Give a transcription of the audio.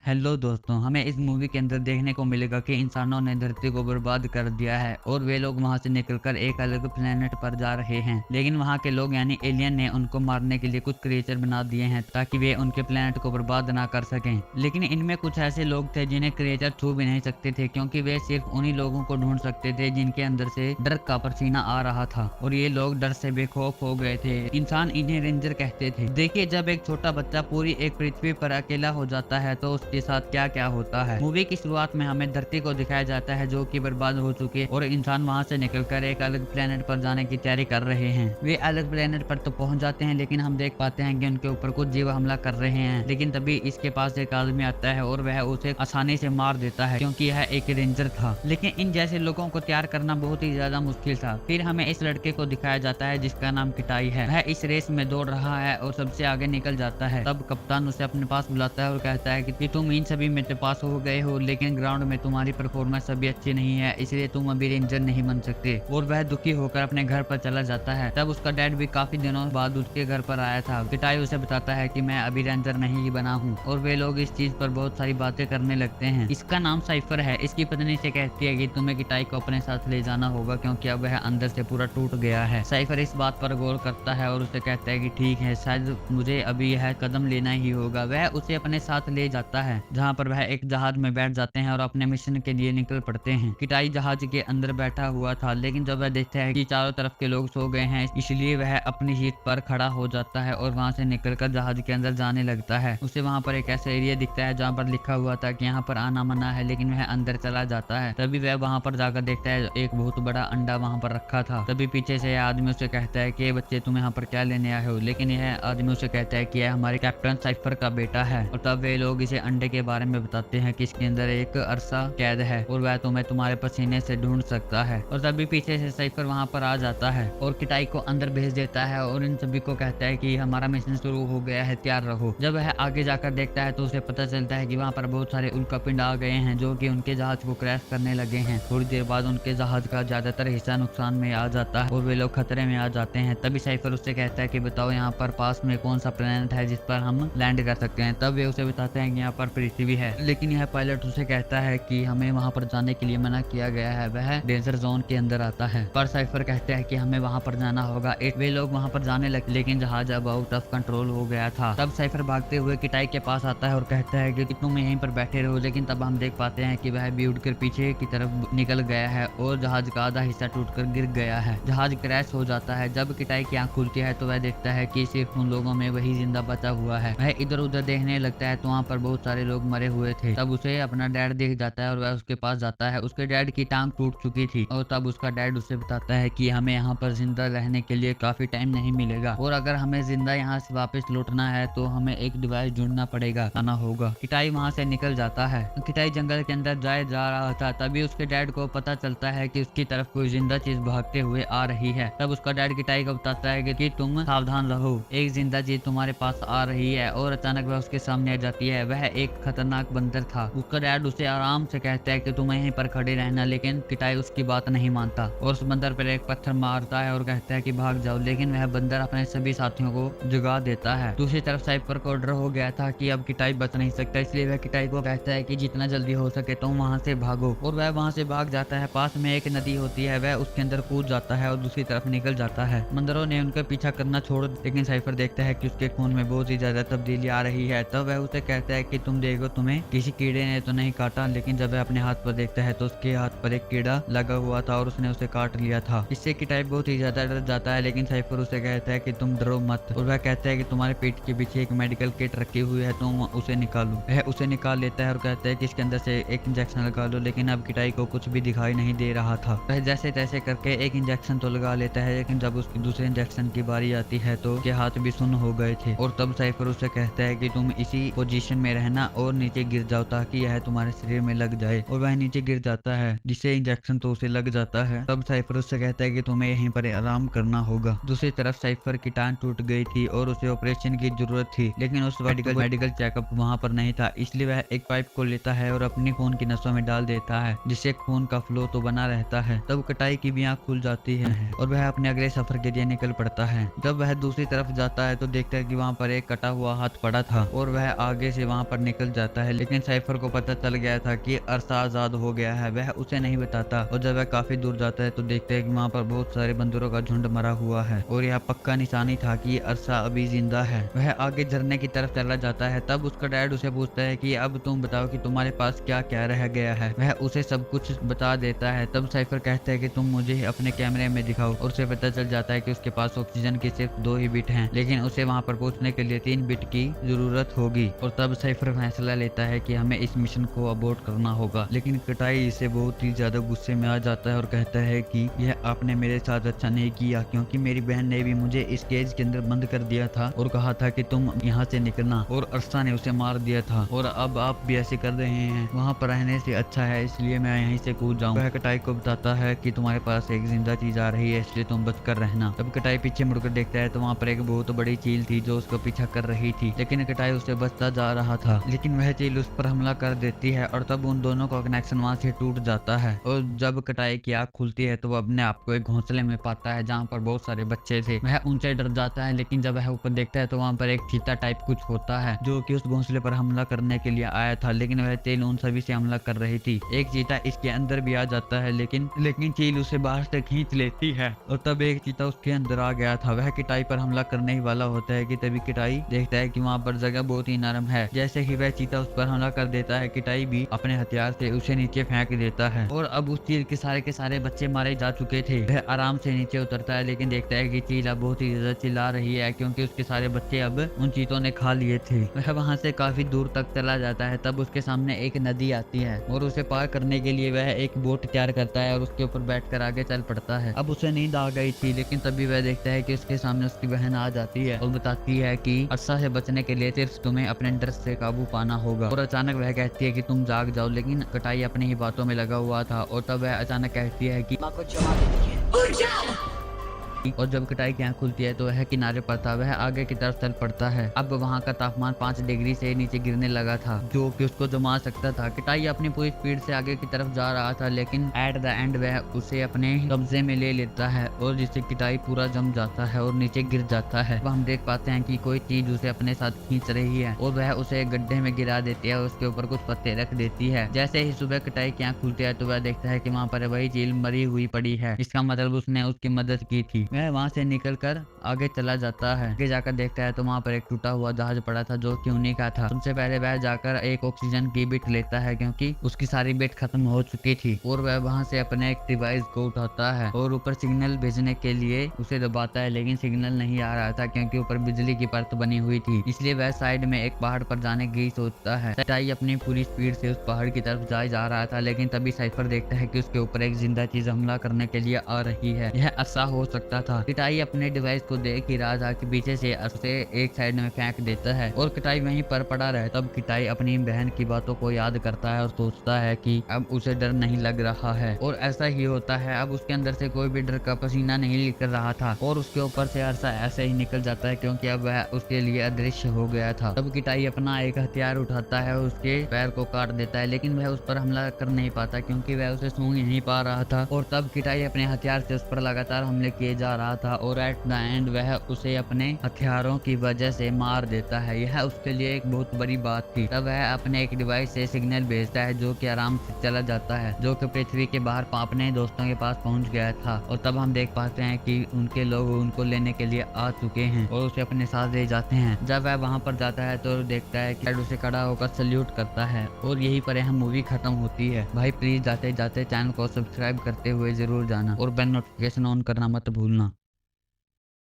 Hello दोस्तों, हमें इस मूवी के अंदर देखने को मिलेगा कि इंसानों ने धरती को बर्बाद कर दिया है और वे लोग वहां से निकलकर एक अलग प्लेनेट पर जा रहे हैं। लेकिन वहां के लोग यानी एलियन ने उनको मारने के लिए कुछ क्रिएचर बना दिए हैं ताकि वे उनके प्लेनेट को बर्बाद ना कर सकें। लेकिन इनमें कुछ ऐसे लोग थे जिन्हें क्रिएचर छू भी नहीं सकते थे, क्योंकि वे सिर्फ उन्हीं लोगों को ढूंढ सकते थे जिनके अंदर से डर का पसीना आ रहा था, और ये लोग डर से बेखौफ हो गए थे। इंसान इन्हें रेंजर कहते थे। देखिए, जब एक छोटा बच्चा पूरी एक पृथ्वी पर अकेला हो जाता है तो उसके साथ क्या क्या होता है। मूवी की शुरुआत में हमें धरती को दिखाया जाता है जो कि बर्बाद हो चुकी है, और इंसान वहां से निकलकर एक अलग प्लेनेट पर जाने की तैयारी कर रहे हैं। वे अलग प्लेनेट पर तो पहुंच जाते हैं, लेकिन हम देख पाते हैं कि उनके ऊपर कुछ जीव हमला कर रहे हैं। लेकिन तभी इसके पास एक आदमी आता है और वह उसे आसानी से मार देता है, क्योंकि यह एक रेंजर था। लेकिन इन जैसे लोगों को तैयार करना बहुत ही ज्यादा मुश्किल था। फिर हमें इस लड़के को दिखाया जाता है जिसका नाम किटाई है। वह इस रेस में दौड़ रहा है और सबसे आगे निकल जाता है। तब कप्तान उसे अपने पास बुलाता है और कहता है कि तुम इन सभी में तो पास हो गए हो, लेकिन ग्राउंड में तुम्हारी परफॉर्मेंस अभी अच्छी नहीं है, इसलिए तुम अभी रेंजर नहीं बन सकते। और वह दुखी होकर अपने घर पर चला जाता है। तब उसका डैड भी काफी दिनों बाद उसके घर पर आया था। किटाई उसे बताता है कि मैं अभी रेंजर नहीं बना हूँ, और वे लोग इस चीज पर बहुत सारी बातें करने लगते हैं। इसका नाम साइफर है। इसकी पत्नी से कहती है कि तुम्हें किटाई को अपने साथ ले जाना होगा, क्योंकि अब वह अंदर से पूरा टूट गया है। साइफर इस बात पर गौर करता है और उसे कहता है कि ठीक है, शायद मुझे अभी यह कदम लेना ही होगा। वह उसे अपने साथ ले जाता है, जहाँ पर वह एक जहाज में बैठ जाते हैं और अपने मिशन के लिए निकल पड़ते हैं। किटाई जहाज के अंदर बैठा हुआ था, लेकिन जब वह देखता है कि चारों तरफ के लोग सो गए हैं, इसलिए वह अपनी सीट पर खड़ा हो जाता है और वहां से निकलकर जहाज के अंदर जाने लगता है। उसे वहां पर एक ऐसा एरिया दिखता है जहां पर लिखा हुआ था कि यहाँ पर आना मना है, लेकिन वह अंदर चला जाता है। तभी वह वहां पर जाकर देखता है एक बहुत बड़ा अंडा वहां पर रखा था। तभी पीछे से यह आदमी उसे कहता है कि बच्चे, तुम यहाँ पर क्या लेने आए हो। लेकिन यह आदमी उसे कहता है कि यह हमारे कैप्टन साइफर का बेटा है। और तब वे लोग इसे अंडे के बारे में बताते हैं कि इसके अंदर एक अरसा कैद है और वह तुम्हें तुम्हारे पसीने से ढूंढ सकता है। और तभी पीछे से साइफर वहां पर आ जाता है और किटाई को अंदर भेज देता है और इन सभी को कहता है कि हमारा मिशन शुरू हो गया है, तैयार रहो। जब वह आगे जाकर देखता है तो उसे पता चलता है कि वहां पर बहुत सारे उल्कापिंड आ गए हैं जो कि उनके जहाज को क्रैश करने लगे हैं। थोड़ी देर बाद उनके जहाज का ज्यादातर हिस्सा नुकसान में आ जाता है और वे लोग खतरे में आ जाते हैं। तभी साइफर उससे कहता है कि बताओ यहाँ पर पास में कौन सा प्लेनेट है जिस पर हम लैंड कर सकते हैं। तब वे उसे बताते हैं कि यहाँ पर पृथ्वी है, लेकिन यह पायलट उसे कहता है कि हमें वहां पर जाने के लिए मना किया गया है, वह डेंजर जोन के अंदर आता है। पर साइफर कहते हैं कि हमें वहां पर जाना होगा। वे लोग वहां पर जाने लगे, लेकिन जहाज अब आउट ऑफ कंट्रोल हो गया था। तब साइफर भागते हुए किटाई के पास आता है और कहता है कि तुम यहीं पर बैठे रहो। लेकिन तब हम देख पाते हैं कि वह भी उड़कर पीछे की तरफ निकल गया है और जहाज का आधा हिस्सा टूटकर गिर गया है। जहाज क्रैश हो जाता है। जब किटाई की आंख खुलती है तो वह देखता है कि सिर्फ उन लोगों में वही जिंदा बचा हुआ है। वह इधर उधर देखने लगता है तो वहाँ पर बहुत सारे लोग मरे हुए थे। तब उसे अपना डैड दिख जाता है और वह उसके पास जाता है। उसके डैड की टांग टूट चुकी थी और तब उसका डैड उसे बताता है कि हमें यहाँ पर जिंदा रहने के लिए काफी टाइम नहीं मिलेगा, और अगर हमें जिंदा यहाँ से वापस लौटना है तो हमें एक डिवाइस ढूंढना पड़ेगा, आना होगा। किटाई वहाँ से निकल जाता है। किटाई जंगल के अंदर जाए जा रहा था, तभी उसके डैड को पता चलता है कि उसकी तरफ कोई जिंदा चीज भागते हुए आ रही है। तब उसका डैड किटाई को बताता है कि तुम सावधान रहो, एक जिंदा चीज तुम्हारे पास आ रही है। और अचानक वह उसके सामने आ जाती है। वह एक खतरनाक बंदर था। उसका डैड उसे आराम से कहता है कि तुम यहीं पर खड़े रहना, लेकिन किटाई उसकी बात नहीं मानता और उस बंदर पर एक पत्थर मारता है और कहता है कि भाग जाओ। लेकिन वह बंदर अपने सभी साथियों को जगा देता है। दूसरी तरफ साइफर को डर हो गया था कि अब किटाई बच नहीं सकता, इसलिए वह किटाई को कहता है कि जितना जल्दी हो सके तुम वहां से भागो। और वह वहां से भाग जाता है। पास में एक नदी होती है, वह उसके अंदर कूद जाता है और दूसरी तरफ निकल जाता है। बंदरों ने उनका पीछा करना छोड़, लेकिन साइफर देखता है कि उसके खून में बहुत ही ज्यादा तब्दीली आ रही है। तब वह उसे कहता है कि तुम देखो, तुम्हें किसी कीड़े ने तो नहीं काटा। लेकिन जब वह अपने हाथ पर देखता है तो उसके हाथ पर एक कीड़ा लगा हुआ था और उसने उसे काट लिया था। इससे किटाई बहुत ही ज्यादा डर जाता है, लेकिन साइफर उसे कहता है कि तुम डरो मत। और वह कहता है कि तुम्हारे पेट के पीछे एक मेडिकल किट रखी हुई है, तुम उसे निकालो। वह उसे निकाल लेता है और कहता है कि इसके अंदर से एक इंजेक्शन लगा लो। लेकिन अब किटाई को कुछ भी दिखाई नहीं दे रहा था। वह जैसे तैसे करके एक इंजेक्शन तो लगा लेता है, लेकिन जब उसकी दूसरे इंजेक्शन की बारी आती है तो उसके हाथ भी सुन्न हो गए थे। और तब साइफर उसे कहता है कि तुम इसी पोजीशन में रहना और नीचे गिर जाओ ताकि यह तुम्हारे शरीर में लग जाए। और वह नीचे गिर जाता है, जिससे इंजेक्शन तो उसे लग जाता है। तब साइफर उससे कहता है कि तुम्हें यहीं पर आराम करना होगा। दूसरी तरफ साइफर की टांग टूट गई थी और उसे ऑपरेशन की जरूरत थी, लेकिन उस वक्त मेडिकल चेकअप वहां पर नहीं था। इसलिए वह एक पाइप को लेता है और अपनी खून की नसों में डाल देता है, जिससे खून का फ्लो तो बना रहता है। तब किटाई की भी आंख खुल जाती है और वह अपने अगले सफर के लिए निकल पड़ता है। जब वह दूसरी तरफ जाता है तो देखता है कि वहाँ पर एक कटा हुआ हाथ पड़ा था और वह आगे से वहाँ पर निकल जाता है, लेकिन साइफर को पता चल गया था कि अरसा आजाद हो गया है। वह उसे नहीं बताता और जब वह काफी दूर जाता है तो देखते हैं कि वहाँ पर बहुत सारे बंदरों का झुंड मरा हुआ है और यह पक्का निशानी था कि अरसा अभी जिंदा है। वह आगे झरने की तरफ चला जाता है। तब उसका डैड उसे पूछता है कि अब तुम बताओ कि तुम्हारे पास क्या क्या रह गया है। वह उसे सब कुछ बता देता है। तब साइफर कहता है कि तुम मुझे अपने कैमरे में दिखाओ और उसे पता चल जाता है कि उसके पास ऑक्सीजन की सिर्फ 2 ही बिट हैं, लेकिन उसे वहां पर पहुंचने के लिए 3 बिट की जरूरत होगी। और तब साइफर फैसला लेता है कि हमें इस मिशन को अबॉर्ट करना होगा, लेकिन कटाई इसे बहुत ही ज्यादा गुस्से में आ जाता है और कहता है कि यह आपने मेरे साथ अच्छा नहीं किया, क्योंकि मेरी बहन ने भी मुझे इस केज के अंदर बंद कर दिया था और कहा था कि तुम यहाँ से निकलना, और अरसा ने उसे मार दिया था और अब आप भी ऐसे कर रहे हैं। वहाँ पर रहने से अच्छा है, इसलिए मैं यहीं से कूद जाऊँ। वह कटाई को बताता है कि तुम्हारे पास एक जिंदा चीज आ रही है, इसलिए तुम बच कर रहना। तब कटाई पीछे मुड़कर देखता है तो वहाँ पर एक बहुत बड़ी चील थी जो उसको पीछा कर रही थी, लेकिन कटाई उसे बचता जा रहा था, लेकिन वह चील उस पर हमला कर देती है और तब उन दोनों का कनेक्शन वहाँ से टूट जाता है। और जब कटाई की आँख खुलती है तो वो अपने आप को एक घोंसले में पाता है जहाँ पर बहुत सारे बच्चे थे। वह उनसे डर जाता है, लेकिन जब वह ऊपर देखता है तो वहाँ पर एक चीता टाइप कुछ होता है जो कि उस घोंसले पर हमला करने के लिए आया था, लेकिन वह चील उन सभी से हमला कर रही थी। एक चीता इसके अंदर भी आ जाता है, लेकिन चील उसे बाहर से खींच लेती है और तब एक चीता उसके अंदर आ गया था। वह किटाई पर हमला करने ही वाला होता है कि तभी किटाई देखता है कि वहाँ पर जगह बहुत ही नरम है। जैसे ही वह चीता उस पर हमला कर देता है, किटाई भी अपने हथियार से उसे नीचे फेंक देता है और अब उस चील के सारे बच्चे मारे जा चुके थे। वह आराम से नीचे उतरता है, लेकिन देखता है कि चील अब बहुत ही ज्यादा चिल्ला रही है क्योंकि उसके सारे बच्चे अब उन चीतों ने खा लिए थे। वह वहाँ से काफी दूर तक चला जाता है। तब उसके सामने एक नदी आती है और उसे पार करने के लिए वह एक बोट तैयार करता है और उसके ऊपर बैठकर आगे चल पड़ता है। अब उसे नींद आ गई थी, लेकिन तभी वह देखता है कि उसके सामने उसकी बहन आ जाती है और बताती है कि अरसा से बचने के लिए सिर्फ तुम्हें अपने डर से काबू पाना होगा। और अचानक वह कहती है कि तुम जाग जाओ, लेकिन कटाई अपनी ही बातों में लगा हुआ था और तब वह अचानक कहती है कि माँ को जमा देती है। उठ जाओ। और जब कटाई की आँख खुलती है तो वह किनारे पर था। वह आगे की तरफ चल पड़ता है। अब वहाँ का तापमान 5 डिग्री से नीचे गिरने लगा था, जो कि उसको जमा सकता था। कटाई अपनी पूरी स्पीड से आगे की तरफ जा रहा था, लेकिन एट द एंड वह उसे अपने कब्जे में ले लेता है और जिससे कटाई पूरा जम जाता है और नीचे गिर जाता है। वह हम देख पाते हैं कि कोई चीज उसे अपने साथ खींच रही है और वह उसे एक गड्ढे में गिरा देती है और उसके ऊपर कुछ पत्ते रख देती है। जैसे ही सुबह कटाई की आँख खुलती है तो वह देखता है कि वहाँ पर वही चील मरी हुई पड़ी है। इसका मतलब उसने उसकी मदद की थी। वह वहाँ से निकल कर आगे चला जाता है। आगे जाकर देखता है तो वहाँ पर एक टूटा हुआ जहाज पड़ा था जो कि उन्हीं का था। सबसे पहले वह जाकर एक ऑक्सीजन की बिट लेता है क्योंकि उसकी सारी बिट खत्म हो चुकी थी और वह वहाँ से अपने एक डिवाइस को उठाता है और ऊपर सिग्नल भेजने के लिए उसे दबाता है, लेकिन सिग्नल नहीं आ रहा था क्योंकि ऊपर बिजली की परत बनी हुई थी। इसलिए वह साइड में एक पहाड़ पर जाने की सोचता है। कटाई अपनी पूरी स्पीड से उस पहाड़ की तरफ जा रहा था, लेकिन तभी साइफर देखता है कि उसके ऊपर एक जिंदा चीज हमला करने के लिए आ रही है। यह अरसा हो सकता था। कटाई अपने डिवाइस को देख ही रहा था कि पीछे से उसे एक साइड में फेंक देता है और कटाई वहीं पर पड़ा रहे। तब कटाई अपनी बहन की बातों को याद करता है और सोचता है कि अब उसे डर नहीं लग रहा है और ऐसा ही होता है। अब उसके अंदर से कोई भी डर का पसीना नहीं निकल रहा था और उसके ऊपर से अरसा ऐसे ही निकल जाता है क्योंकि अब वह उसके लिए अदृश्य हो गया था। तब कटाई अपना एक हथियार उठाता है और उसके पैर को काट देता है, लेकिन वह उस पर हमला कर नहीं पाता क्योंकि वह उसे सूंघ नहीं पा रहा था। और तब कटाई अपने हथियार से उस पर लगातार हमले किए जा रहा था और एट द एंड वह उसे अपने हथियारों की वजह से मार देता है। यह उसके लिए एक बहुत बड़ी बात थी। तब वह अपने एक डिवाइस से सिग्नल भेजता है जो कि आराम से चला जाता है, जो कि पृथ्वी के बाहर अपने दोस्तों के पास पहुंच गया था। और तब हम देख पाते हैं कि उनके लोग उनको लेने के लिए आ चुके हैं और उसे अपने साथ ले जाते हैं। जब वह वहां पर जाता है तो देखता है कि उसे खड़ा होकर सल्यूट करता है और यही पर यह मूवी खत्म होती है। भाई प्लीज जाते जाते चैनल को सब्सक्राइब करते हुए जरूर जाना और बेल नोटिफिकेशन ऑन करना मत भूलना।